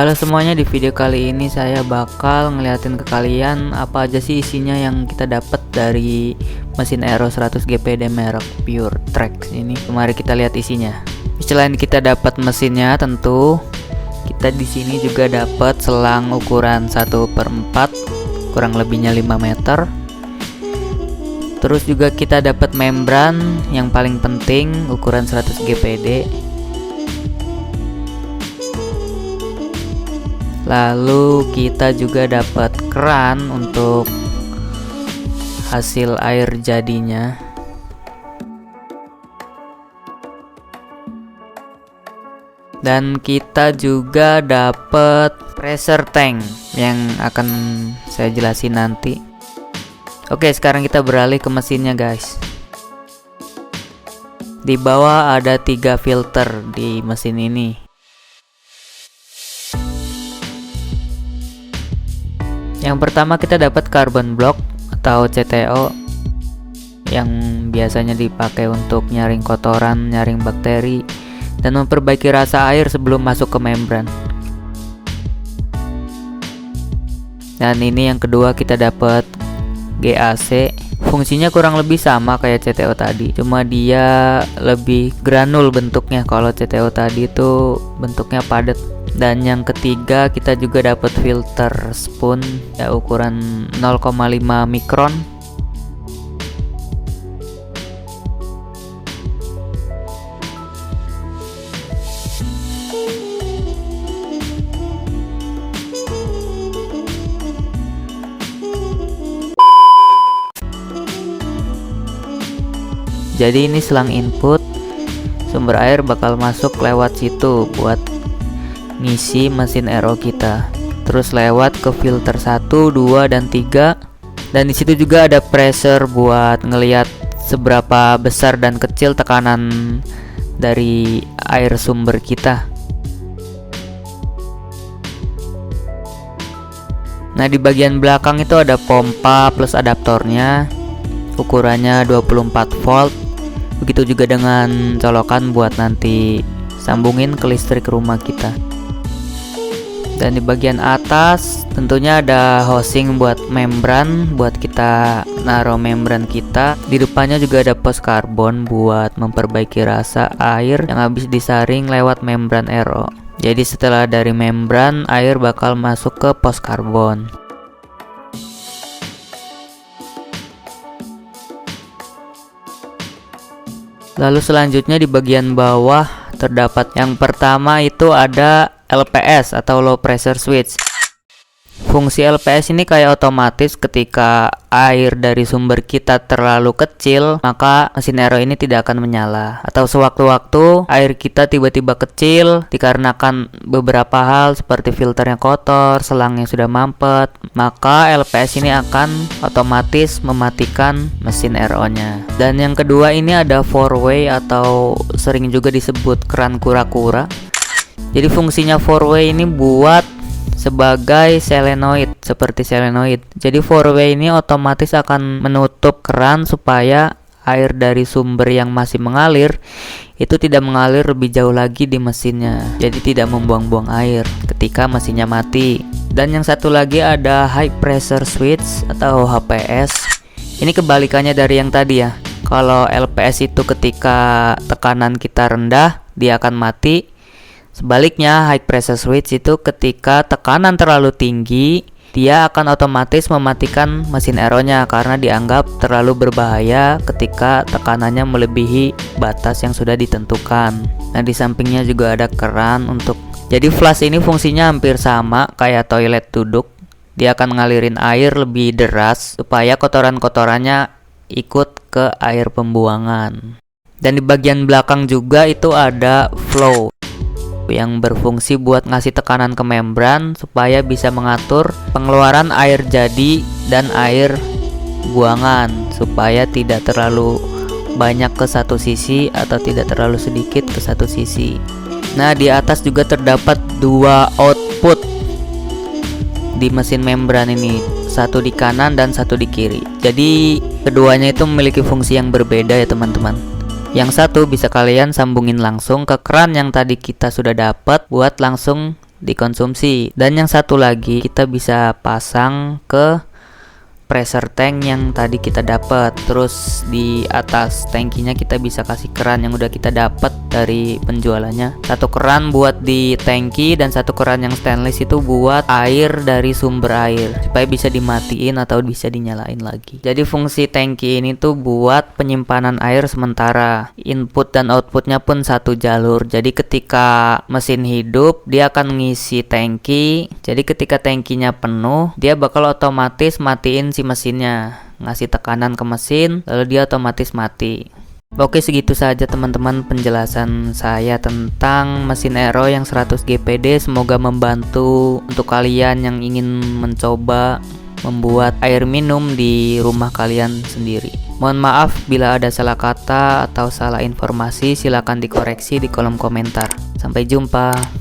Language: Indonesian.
Halo semuanya, di video kali ini saya bakal ngeliatin ke kalian apa aja sih isinya yang kita dapat dari mesin Aero 100 GPD merek Pure Trax ini. Mari kita lihat isinya. Selain kita dapat mesinnya, tentu kita di sini juga dapat selang ukuran 1/4, kurang lebihnya 5 meter. Terus juga kita dapat membran yang paling penting ukuran 100 GPD. Lalu kita juga dapat keran untuk hasil air jadinya. Dan kita juga dapat pressure tank yang akan saya jelasin nanti. Oke, sekarang kita beralih ke mesinnya, guys. Di bawah ada 3 filter di mesin ini. Yang pertama kita dapat carbon block atau CTO yang biasanya dipakai untuk nyaring kotoran, nyaring bakteri, dan memperbaiki rasa air sebelum masuk ke membran. Dan ini yang kedua kita dapat GAC. Fungsinya kurang lebih sama kayak CTO tadi, cuma dia lebih granul bentuknya. Kalau CTO tadi itu bentuknya padat. Dan yang ketiga kita juga dapat filter spoon ya, ukuran 0,5 mikron. Jadi ini selang input, sumber air bakal masuk lewat situ buat ngisi mesin Aero kita. Terus lewat ke filter 1, 2, dan 3. Dan disitu juga ada pressure buat ngelihat seberapa besar dan kecil tekanan dari air sumber kita. Nah, di bagian belakang itu ada pompa plus adaptornya, ukurannya 24 volt. Begitu juga dengan colokan buat nanti sambungin ke listrik rumah kita. Dan di bagian atas tentunya ada housing buat membran, buat kita naruh membran kita. Di depannya juga ada pos karbon buat memperbaiki rasa air yang habis disaring lewat membran Aero. Jadi setelah dari membran, air bakal masuk ke pos karbon. Lalu selanjutnya di bagian bawah terdapat yang pertama itu ada LPS atau low pressure switch. Fungsi LPS ini kayak otomatis ketika air dari sumber kita terlalu kecil, maka mesin Aero ini tidak akan menyala. Atau sewaktu-waktu air kita tiba-tiba kecil dikarenakan beberapa hal seperti filternya kotor, selangnya sudah mampet, maka LPS ini akan otomatis mematikan mesin Aero-nya. Dan yang kedua ini ada 4-way atau sering juga disebut keran kura-kura. Jadi fungsinya 4-way ini buat sebagai solenoid, seperti solenoid. Jadi 4-way ini otomatis akan menutup keran supaya air dari sumber yang masih mengalir itu tidak mengalir lebih jauh lagi di mesinnya. Jadi tidak membuang-buang air ketika mesinnya mati. Dan yang satu lagi ada high pressure switch atau HPS. Ini kebalikannya dari yang tadi ya. Kalau LPS itu ketika tekanan kita rendah, dia akan mati. Sebaliknya, high pressure switch itu ketika tekanan terlalu tinggi, dia akan otomatis mematikan mesin Aero-nya karena dianggap terlalu berbahaya ketika tekanannya melebihi batas yang sudah ditentukan. Nah, di sampingnya juga ada keran untuk. Jadi flush ini fungsinya hampir sama kayak toilet duduk. Dia akan ngalirin air lebih deras supaya kotoran-kotorannya ikut ke air pembuangan. Dan di bagian belakang juga itu ada flow yang berfungsi buat ngasih tekanan ke membran supaya bisa mengatur pengeluaran air jadi dan air buangan supaya tidak terlalu banyak ke satu sisi atau tidak terlalu sedikit ke satu sisi. Nah, di atas juga terdapat 2 output di mesin membran ini, satu di kanan dan satu di kiri. Jadi keduanya itu memiliki fungsi yang berbeda ya teman-teman. Yang satu bisa kalian sambungin langsung ke keran yang tadi kita sudah dapat buat langsung dikonsumsi. Dan yang satu lagi kita bisa pasang ke pressure tank yang tadi kita dapat. Terus di atas tangkinya kita bisa kasih keran yang udah kita dapat dari penjualannya. Satu keran buat di tangki dan satu keran yang stainless itu buat air dari sumber air supaya bisa dimatiin atau bisa dinyalain lagi. Jadi fungsi tangki ini tuh buat penyimpanan air sementara. Input dan outputnya pun satu jalur. Jadi ketika mesin hidup dia akan ngisi tangki. Jadi ketika tangkinya penuh dia bakal otomatis matiin si mesinnya, ngasih tekanan ke mesin lalu dia otomatis mati. Oke, segitu saja teman-teman penjelasan saya tentang mesin Aero yang 100 GPD. Semoga membantu untuk kalian yang ingin mencoba membuat air minum di rumah kalian sendiri. Mohon maaf bila ada salah kata atau salah informasi, silakan dikoreksi di kolom komentar. Sampai jumpa.